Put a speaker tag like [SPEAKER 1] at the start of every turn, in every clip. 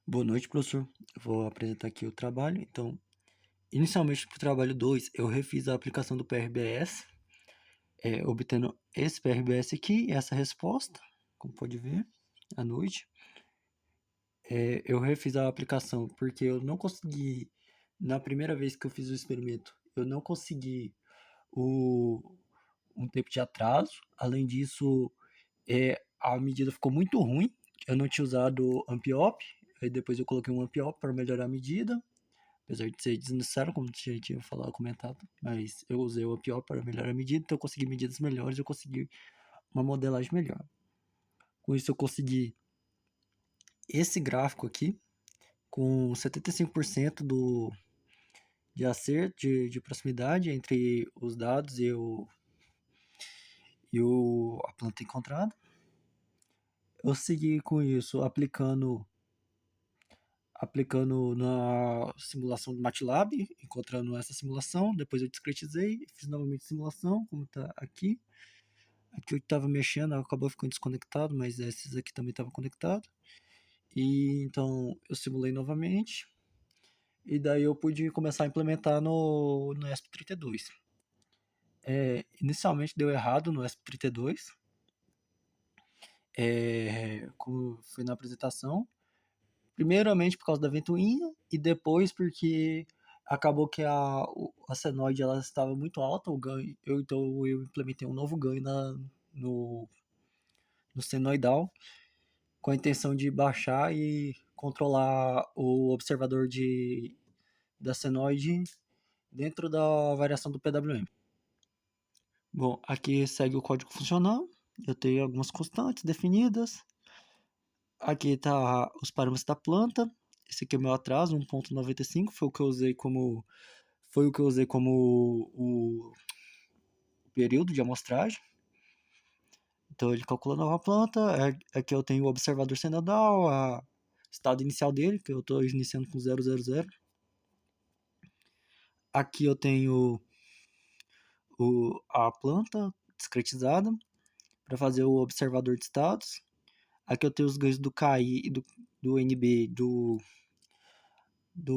[SPEAKER 1] Boa noite, professor. Eu vou apresentar aqui o trabalho. Então, inicialmente para o trabalho 2, eu refiz a aplicação do PRBS, obtendo esse PRBS aqui, essa resposta, como pode ver, à noite. Eu refiz a aplicação porque eu não consegui, na primeira vez que eu fiz o experimento, eu não consegui um tempo de atraso. Além disso, a medida ficou muito ruim. Eu não tinha usado Ampiop, aí depois eu coloquei um Ampiop para melhorar a medida. Apesar de ser desnecessário, como já tinha falado, comentado, mas eu usei o pior para melhorar a medida, então eu consegui medidas melhores, eu consegui uma modelagem melhor. Com isso eu consegui esse gráfico aqui, com 75% de acerto, de proximidade entre os dados a planta encontrada. Eu segui com isso aplicando na simulação do MATLAB, encontrando essa simulação, depois eu discretizei, fiz novamente a simulação, como está aqui. Aqui eu estava mexendo, acabou ficando desconectado, mas esses aqui também estavam conectados. E então eu simulei novamente, e daí eu pude começar a implementar no ESP32. Inicialmente deu errado no ESP32, como foi na apresentação. Primeiramente por causa da ventoinha e depois porque acabou que a senoide ela estava muito alta, o ganho, então eu implementei um novo ganho no, no senoidal com a intenção de baixar e controlar o observador da senoide dentro da variação do PWM. Bom, aqui segue o código funcional, eu tenho algumas constantes definidas. Aqui está os parâmetros da planta. Esse aqui é o meu atraso, 1.95, foi o que eu usei como o período de amostragem. Então ele calcula a nova planta. Aqui eu tenho o observador senoidal, o estado inicial dele, que eu estou iniciando com 000. Aqui eu tenho a planta discretizada para fazer o observador de estados. Aqui eu tenho os ganhos do KI e do NB do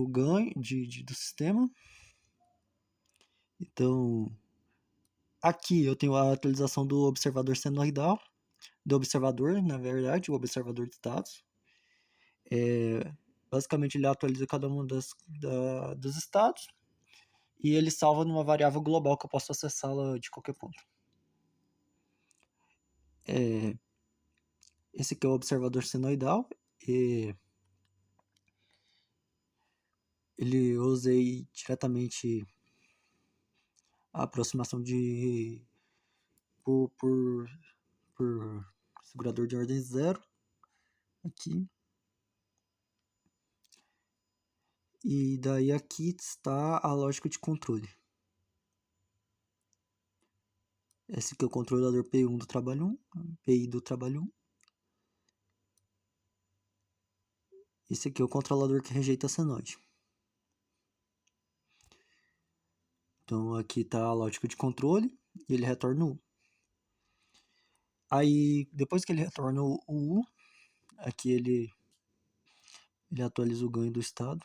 [SPEAKER 1] ganho do sistema. Então, aqui eu tenho a atualização do observador senoidal, do observador, na verdade, o observador de status. Basicamente, ele atualiza cada um dos estados e ele salva numa variável global que eu posso acessá-la de qualquer ponto. Esse aqui é o observador senoidal. Eu usei diretamente a aproximação por segurador de ordem zero aqui. E daí aqui está a lógica de controle. Esse aqui é o controlador P1 do trabalho 1, PI do trabalho 1. Esse aqui é o controlador que rejeita a senoide. Então aqui está a lógica de controle e ele retorna o U. Aí depois que ele retorna o U, aqui ele atualiza o ganho do estado,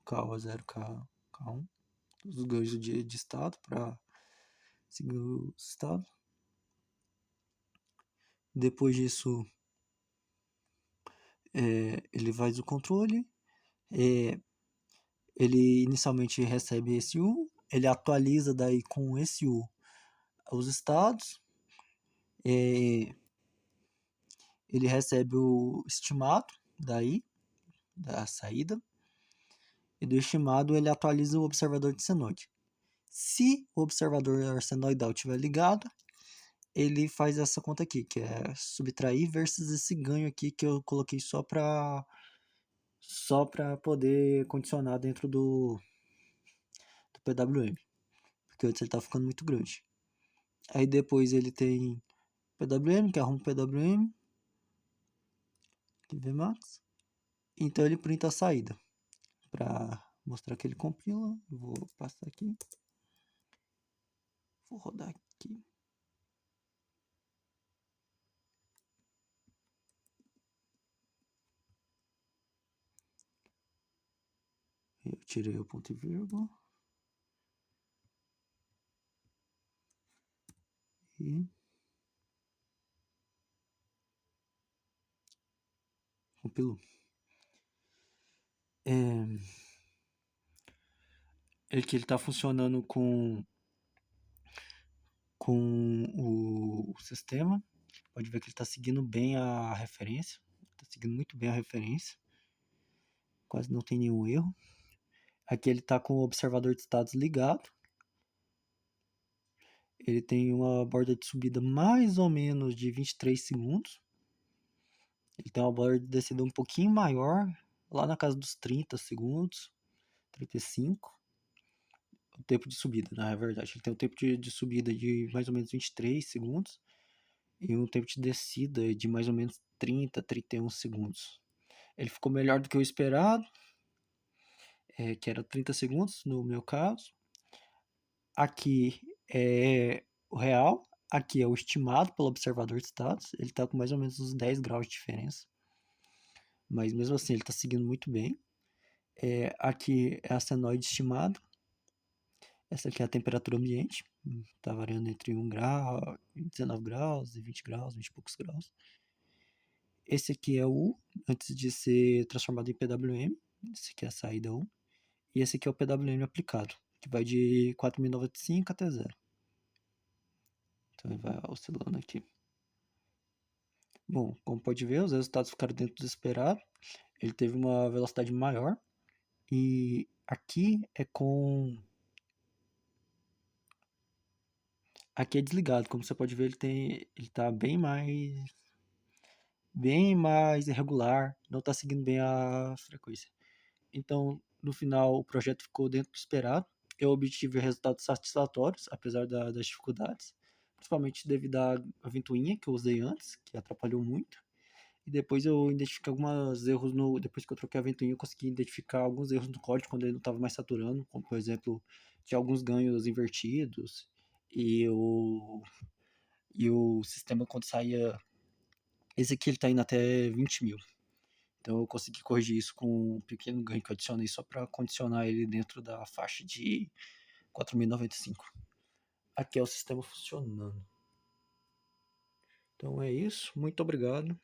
[SPEAKER 1] K0, K1, os ganhos de estado para seguir o estado. Depois disso, ele faz o controle. Ele inicialmente recebe esse U, ele atualiza daí com esse U os estados. Ele recebe o estimado daí, da saída. E do estimado ele atualiza o observador de senoide. Se o observador senoidal estiver ligado, ele faz essa conta aqui, que é subtrair versus esse ganho aqui que eu coloquei só para poder condicionar dentro do PWM, porque antes ele tá ficando muito grande. Aí depois ele tem PWM, que arruma o PWM, que Vmax. Então ele printa a saída para mostrar que ele compila. Vou passar aqui. Vou rodar aqui. tirei o ponto e vírgula. E compilou. Ele está funcionando com o sistema. Pode ver que ele está seguindo bem a referência. Está seguindo muito bem a referência. Quase não tem nenhum erro. Aqui ele está com o observador de estados ligado. Ele tem uma borda de subida mais ou menos de 23 segundos. Ele tem uma borda de descida um pouquinho maior, lá na casa dos 30 segundos, 35. O tempo de subida, na verdade. Ele tem um tempo de subida de mais ou menos 23 segundos e um tempo de descida de mais ou menos 30, 31 segundos. Ele ficou melhor do que o esperado, que era 30 segundos no meu caso. Aqui é o real, aqui é o estimado pelo observador de estados. Ele está com mais ou menos uns 10 graus de diferença. Mas mesmo assim ele está seguindo muito bem. Aqui é a senoide estimado. Essa aqui é a temperatura ambiente. Está variando entre 1 grau, 19 graus e 20 graus, 20 e poucos graus. Esse aqui é o U, antes de ser transformado em PWM. Esse aqui é a saída U. E esse aqui é o PWM aplicado, que vai de 4.095 até 0. Então ele vai oscilando aqui. Bom, como pode ver, os resultados ficaram dentro do esperado. Ele teve uma velocidade maior. E aqui é com... Aqui é desligado, como você pode ver, ele tá bem mais irregular, não está seguindo bem a frequência. Então, no final, o projeto ficou dentro do esperado. Eu obtive resultados satisfatórios, apesar das dificuldades, principalmente devido à ventoinha que eu usei antes, que atrapalhou muito. E depois eu identifiquei alguns erros depois que eu troquei a ventoinha, eu consegui identificar alguns erros no código quando ele não estava mais saturando, como por exemplo, tinha alguns ganhos invertidos e o sistema quando saía, esse aqui ele está indo até 20 mil. Então eu consegui corrigir isso com um pequeno ganho que eu adicionei só para condicionar ele dentro da faixa de 4.095. Aqui é o sistema funcionando. Então é isso, muito obrigado.